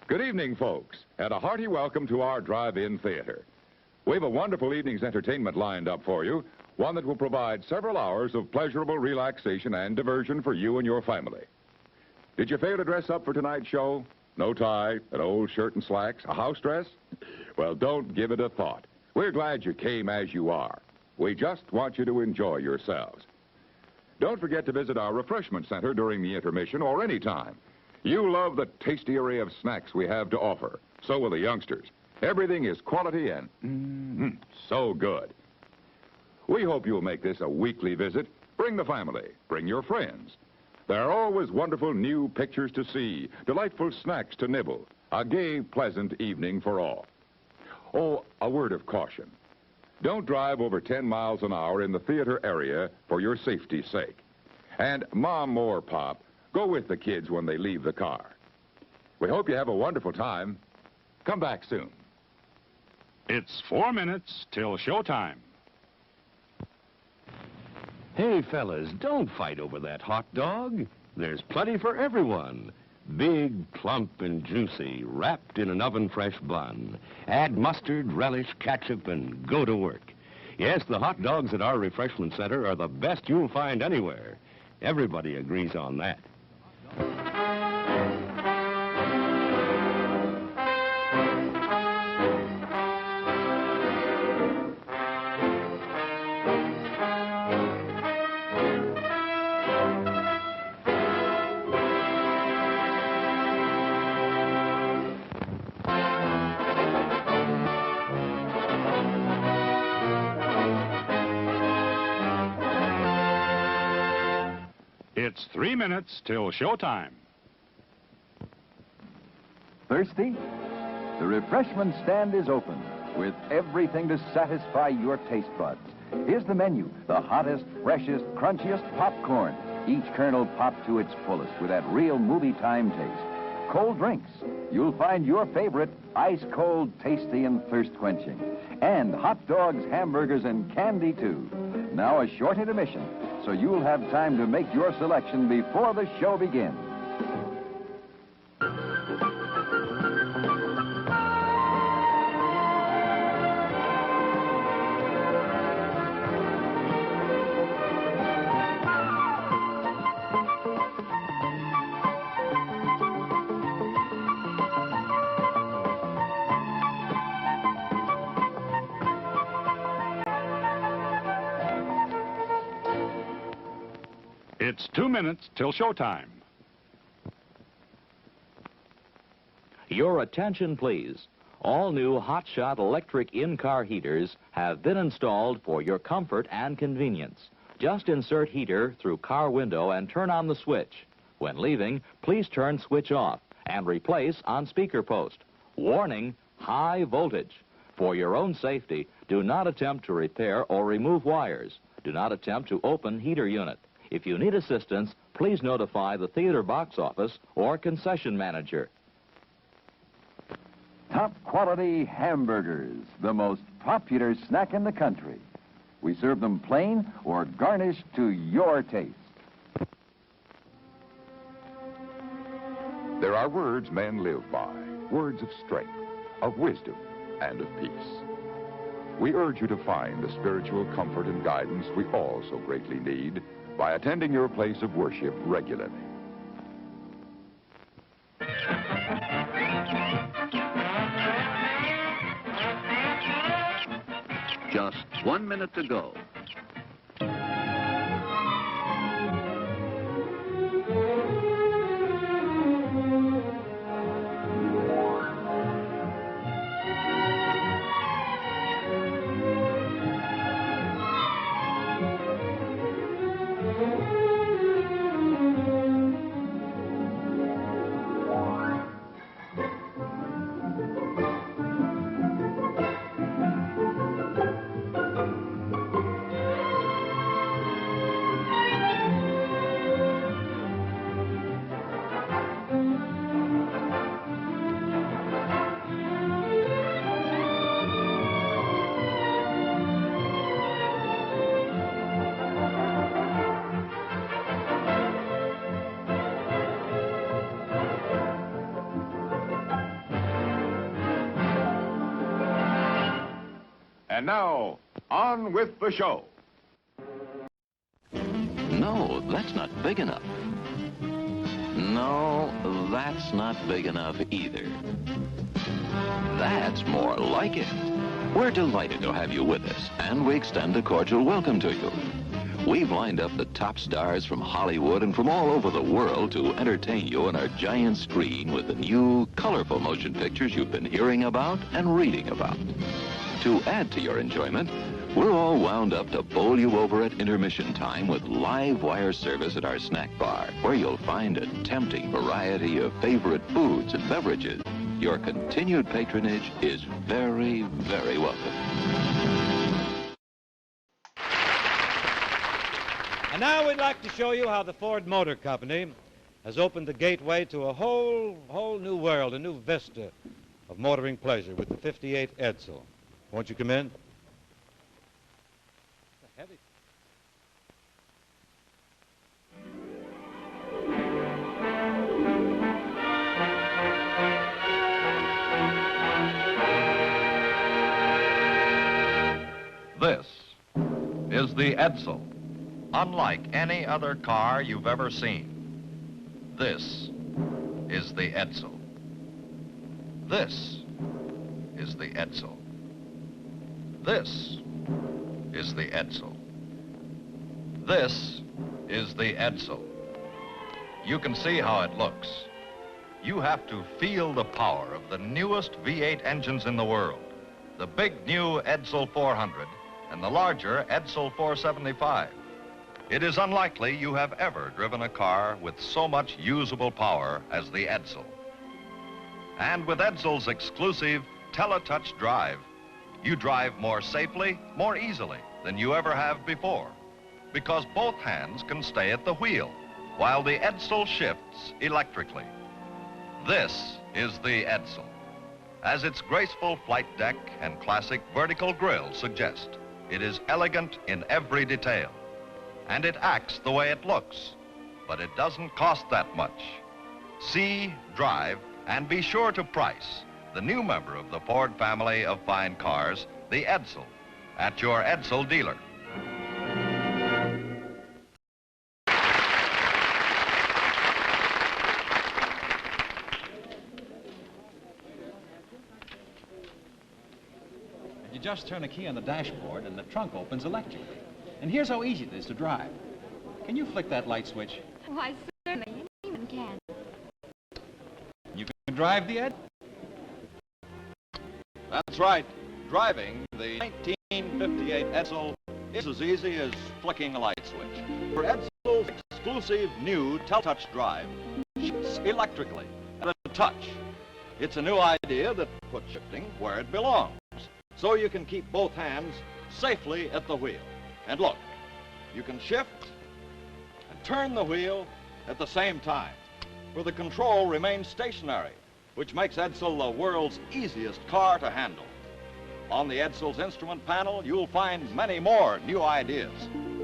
Good evening, folks, and a hearty welcome to our drive-in theater. We have a wonderful evening's entertainment lined up for you, one that will provide several hours of pleasurable relaxation and diversion for you and your family. Did you fail to dress up for tonight's show? No tie, an old shirt and slacks, a house dress? Well, don't give it a thought. We're glad you came as you are. We just want you to enjoy yourselves. Don't forget to visit our refreshment center during the intermission or any time. You love the tasty array of snacks we have to offer. So will the youngsters. Everything is quality and so good. We hope you'll make this a weekly visit. Bring the family. Bring your friends. There are always wonderful new pictures to see, delightful snacks to nibble, a gay, pleasant evening for all. Oh, a word of caution. Don't drive over 10 miles an hour in the theater area for your safety's sake. And Mom or Pop, go with the kids when they leave the car. We hope you have a wonderful time. Come back soon. It's 4 minutes till showtime. Hey, fellas, don't fight over that hot dog. There's plenty for everyone. Big, plump, and juicy, wrapped in an oven-fresh bun. Add mustard, relish, ketchup, and go to work. Yes, the hot dogs at our refreshment center are the best you'll find anywhere. Everybody agrees on that. It's 3 minutes till showtime. Thirsty? The refreshment stand is open with everything to satisfy your taste buds. Here's the menu: the hottest, freshest, crunchiest popcorn, each kernel popped to its fullest with that real movie time taste. Cold drinks. You'll find your favorite ice cold, tasty, and thirst quenching. And hot dogs, hamburgers, and candy too. Now a short intermission, so you'll have time to make your selection before the show begins. It's 2 minutes till showtime. Your attention, please. All new hotshot electric in-car heaters have been installed for your comfort and convenience. Just insert heater through car window and turn on the switch. When leaving, please turn switch off and replace on speaker post. Warning, high voltage. For your own safety, do not attempt to repair or remove wires. Do not attempt to open heater unit. If you need assistance, please notify the theater box office or concession manager. Top quality hamburgers, the most popular snack in the country. We serve them plain or garnished to your taste. There are words men live by, words of strength, of wisdom, and of peace. We urge you to find the spiritual comfort and guidance we all so greatly need by attending your place of worship regularly. Just 1 minute to go. And now, on with the show. No, that's not big enough. No, that's not big enough either. That's more like it. We're delighted to have you with us, and we extend a cordial welcome to you. We've lined up the top stars from Hollywood and from all over the world to entertain you on our giant screen with the new, colorful motion pictures you've been hearing about and reading about. To add to your enjoyment, we're all wound up to bowl you over at intermission time with live wire service at our snack bar, where you'll find a tempting variety of favorite foods and beverages. Your continued patronage is very, very welcome. And now we'd like to show you how the Ford Motor Company has opened the gateway to a whole new world, a new vista of motoring pleasure with the 58 Edsel. Won't you come in? Heavy. This is the Edsel, unlike any other car you've ever seen. This is the Edsel. This is the Edsel. This is the Edsel. This is the Edsel. You can see how it looks. You have to feel the power of the newest V8 engines in the world. The big new Edsel 400 and the larger Edsel 475. It is unlikely you have ever driven a car with so much usable power as the Edsel. And with Edsel's exclusive TeleTouch drive, you drive more safely, more easily than you ever have before, because both hands can stay at the wheel while the Edsel shifts electrically. This is the Edsel, as its graceful flight deck and classic vertical grille suggest. It is elegant in every detail, and it acts the way it looks, but it doesn't cost that much. See, drive, and be sure to price the new member of the Ford family of fine cars, the Edsel, at your Edsel dealer. You just turn a key on the dashboard and the trunk opens electrically. And here's how easy it is to drive. Can you flick that light switch? Why, certainly, anyone can. You can drive the Ed. That's right. Driving the 1958 Edsel is as easy as flicking a light switch. For Edsel's exclusive new TeleTouch drive shifts electrically at a touch. It's a new idea that puts shifting where it belongs, so you can keep both hands safely at the wheel. And look, you can shift and turn the wheel at the same time, for the control remains stationary, which makes Edsel the world's easiest car to handle. On the Edsel's instrument panel, you'll find many more new ideas,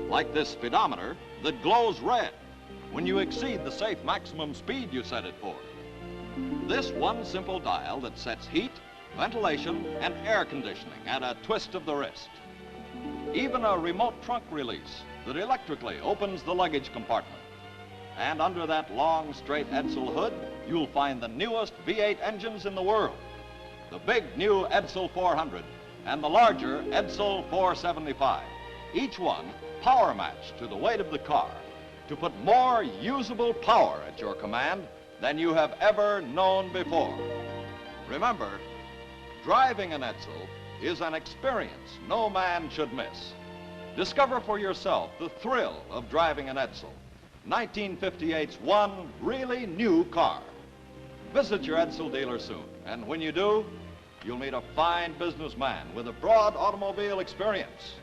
like this speedometer that glows red when you exceed the safe maximum speed you set it for. This one simple dial that sets heat, ventilation, and air conditioning at a twist of the wrist. Even a remote trunk release that electrically opens the luggage compartment. And under that long, straight Edsel hood, you'll find the newest V8 engines in the world. The big new Edsel 400 and the larger Edsel 475. Each one power matched to the weight of the car to put more usable power at your command than you have ever known before. Remember, driving an Edsel is an experience no man should miss. Discover for yourself the thrill of driving an Edsel, 1958's one really new car. Visit your Edsel dealer soon, and when you do, you'll meet a fine businessman with a broad automobile experience.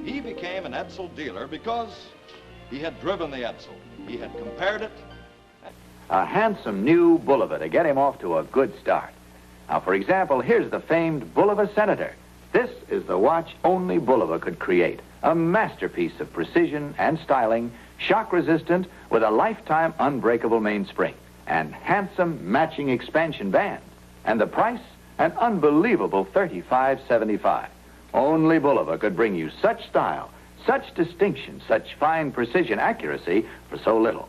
He became an Edsel dealer because he had driven the Edsel. He had compared it. A handsome new Bulova to get him off to a good start. Now, for example, here's the famed Bulova Senator. This is the watch only Bulova could create. A masterpiece of precision and styling, shock-resistant, with a lifetime unbreakable mainspring, and handsome matching expansion band. And the price? An unbelievable $35.75. Only Bulova could bring you such style, such distinction, such fine precision accuracy for so little.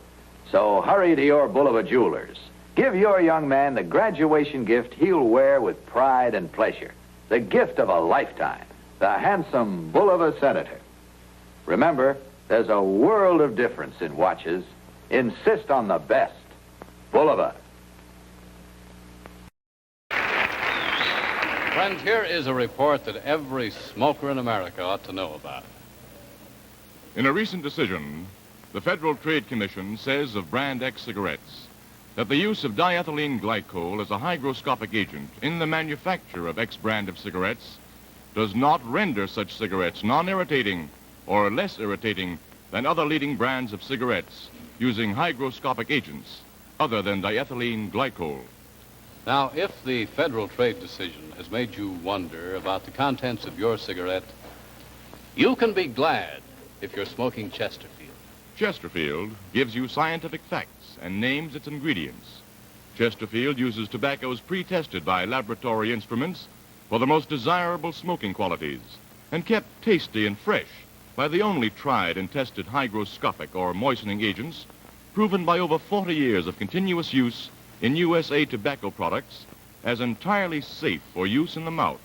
So hurry to your Bulova jewelers. Give your young man the graduation gift he'll wear with pride and pleasure. The gift of a lifetime. The handsome Bulova Senator. Remember, there's a world of difference in watches. Insist on the best. Bulova. Friends, here is a report that every smoker in America ought to know about. In a recent decision, the Federal Trade Commission says of Brand X cigarettes that the use of diethylene glycol as a hygroscopic agent in the manufacture of X brand of cigarettes does not render such cigarettes non-irritating or less irritating than other leading brands of cigarettes using hygroscopic agents other than diethylene glycol. Now, if the federal trade decision has made you wonder about the contents of your cigarette, you can be glad if you're smoking Chesterfield. Chesterfield gives you scientific facts and names its ingredients. Chesterfield uses tobaccos pre-tested by laboratory instruments for the most desirable smoking qualities and kept tasty and fresh by the only tried and tested hygroscopic or moistening agents proven by over 40 years of continuous use in USA tobacco products as entirely safe for use in the mouth.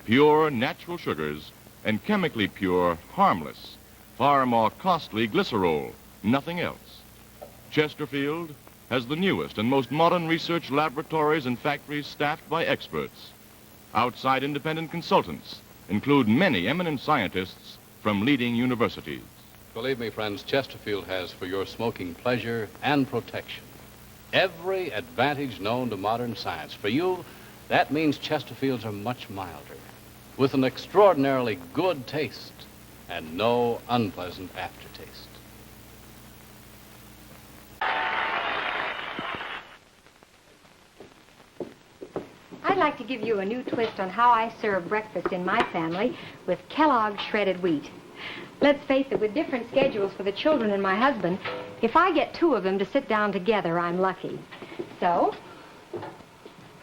Pure natural sugars and chemically pure, harmless, far more costly glycerol, nothing else. Chesterfield has the newest and most modern research laboratories and factories staffed by experts. Outside independent consultants include many eminent scientists from leading universities. Believe me, friends, Chesterfield has for your smoking pleasure and protection every advantage known to modern science. For you, that means Chesterfields are much milder, with an extraordinarily good taste and no unpleasant aftertaste. I'd like to give you a new twist on how I serve breakfast in my family with Kellogg's shredded wheat. Let's face it, with different schedules for the children and my husband, if I get two of them to sit down together, I'm lucky. So,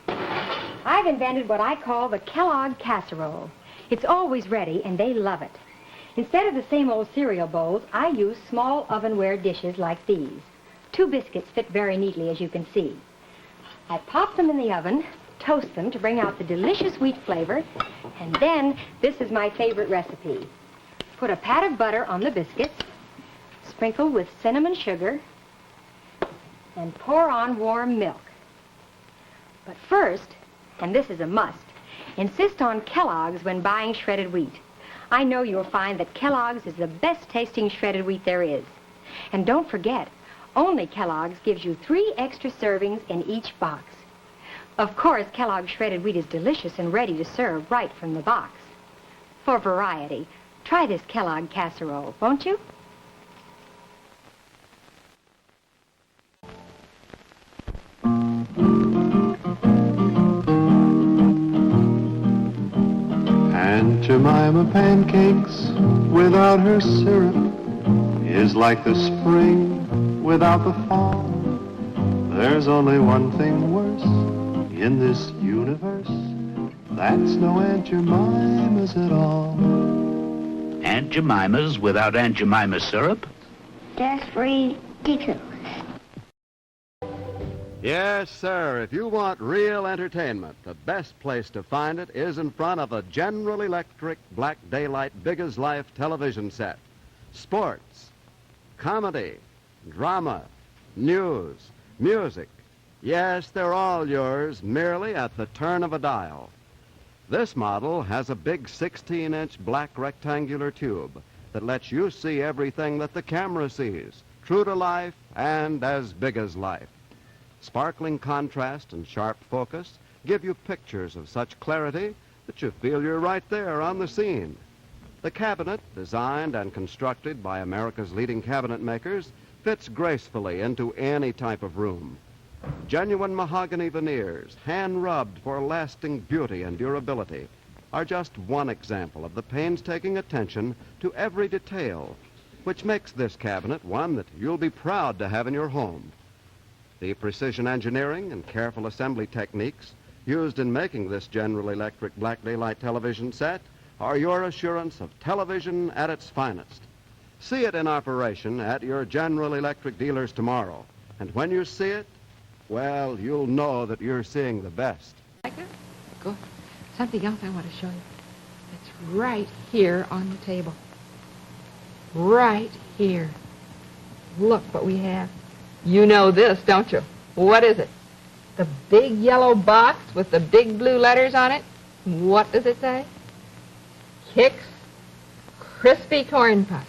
I've invented what I call the Kellogg casserole. It's always ready, and they love it. Instead of the same old cereal bowls, I use small ovenware dishes like these. 2 biscuits fit very neatly, as you can see. I pop them in the oven, toast them to bring out the delicious wheat flavor, and then this is my favorite recipe. Put a pat of butter on the biscuits, sprinkle with cinnamon sugar, and pour on warm milk. But first, and this is a must, insist on Kellogg's when buying shredded wheat. I know you'll find that Kellogg's is the best tasting shredded wheat there is. And don't forget, only Kellogg's gives you 3 extra servings in each box. Of course, Kellogg's shredded wheat is delicious and ready to serve right from the box. For variety, try this Kellogg casserole, won't you? Aunt Jemima pancakes without her syrup is like the spring without the fall. There's only one thing worse in this universe. That's no Aunt Jemima's at all. Aunt Jemima's without Aunt Jemima syrup? That's ridiculous. Yes, sir. If you want real entertainment, the best place to find it is in front of a General Electric Black Daylight Big as Life television set. Sports, comedy, drama, news, music. Yes, they're all yours, merely at the turn of a dial. This model has a big 16-inch black rectangular tube that lets you see everything that the camera sees, true to life and as big as life. Sparkling contrast and sharp focus give you pictures of such clarity that you feel you're right there on the scene. The cabinet, designed and constructed by America's leading cabinet makers, fits gracefully into any type of room. Genuine mahogany veneers, hand-rubbed for lasting beauty and durability, are just one example of the painstaking attention to every detail, which makes this cabinet one that you'll be proud to have in your home. The precision engineering and careful assembly techniques used in making this General Electric Black Daylight television set are your assurance of television at its finest. See it in operation at your General Electric dealers tomorrow. And when you see it, well, you'll know that you're seeing the best. Good. Something else I want to show you. It's right here on the table. Right here. Look what we have. You know this, don't you? What is it? The big yellow box with the big blue letters on it. What does it say? Kix Crispy Corn Puffs.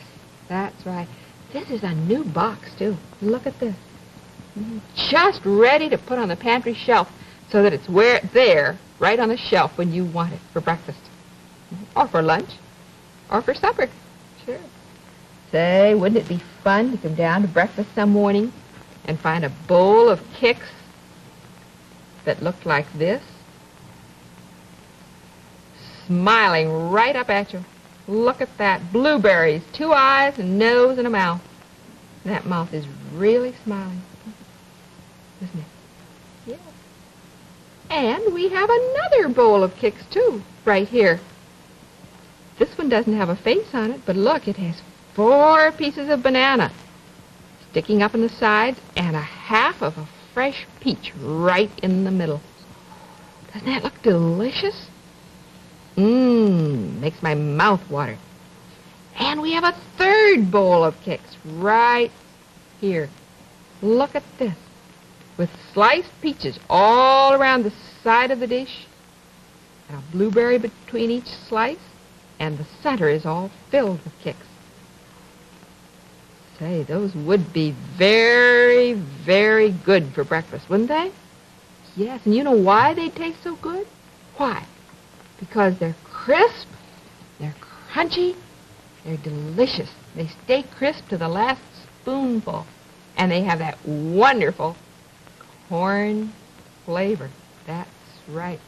That's right. This is a new box, too. Look at this. Just ready to put on the pantry shelf so that it's there, right on the shelf when you want it for breakfast. Or for lunch. Or for supper. Sure. Say, wouldn't it be fun to come down to breakfast some morning and find a bowl of Kix that looked like this? Smiling right up at you. Look at that. Blueberries, 2 eyes, a nose, and a mouth. That mouth is really smiling. Isn't it? Yeah. And we have another bowl of Kix, too, right here. This one doesn't have a face on it, but look, it has 4 pieces of banana sticking up in the sides and a half of a fresh peach right in the middle. Doesn't that look delicious? Makes my mouth water. And we have a third bowl of Kix right here. Look at this. With sliced peaches all around the side of the dish, and a blueberry between each slice, and the center is all filled with Kix. Say, those would be very, very good for breakfast, wouldn't they? Yes, and you know why they taste so good? Why? Because they're crisp, they're crunchy, they're delicious. They stay crisp to the last spoonful, and they have that wonderful corn flavor. That's right.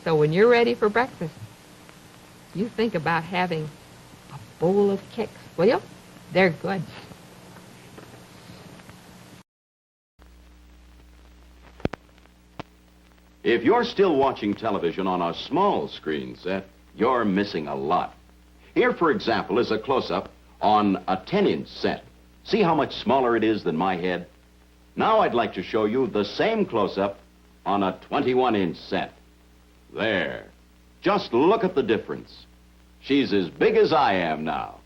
So when you're ready for breakfast, you think about having a bowl of Kix, will you? They're good. If you're still watching television on a small screen set, you're missing a lot. Here, for example, is a close-up on a 10-inch set. See how much smaller it is than my head? Now I'd like to show you the same close-up on a 21-inch set. There. Just look at the difference. She's as big as I am now.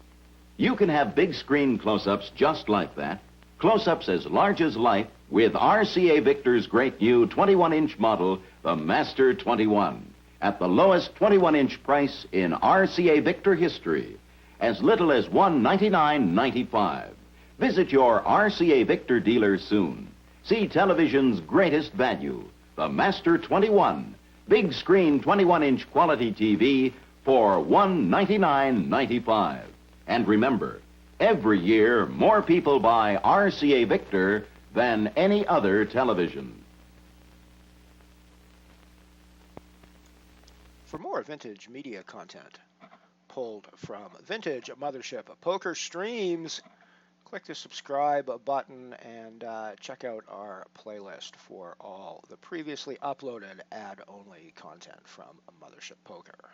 You can have big screen close-ups just like that. Close-ups as large as life with RCA Victor's great new 21-inch model, the Master 21, at the lowest 21-inch price in RCA Victor history, as little as $199.95. Visit your RCA Victor dealer soon. See television's greatest value, the Master 21, big screen 21-inch quality TV for $199.95. And remember, every year, more people buy RCA Victor than any other television. For more vintage media content pulled from vintage MotherShip Poker streams, click the subscribe button and check out our playlist for all the previously uploaded ad-only content from MotherShip Poker.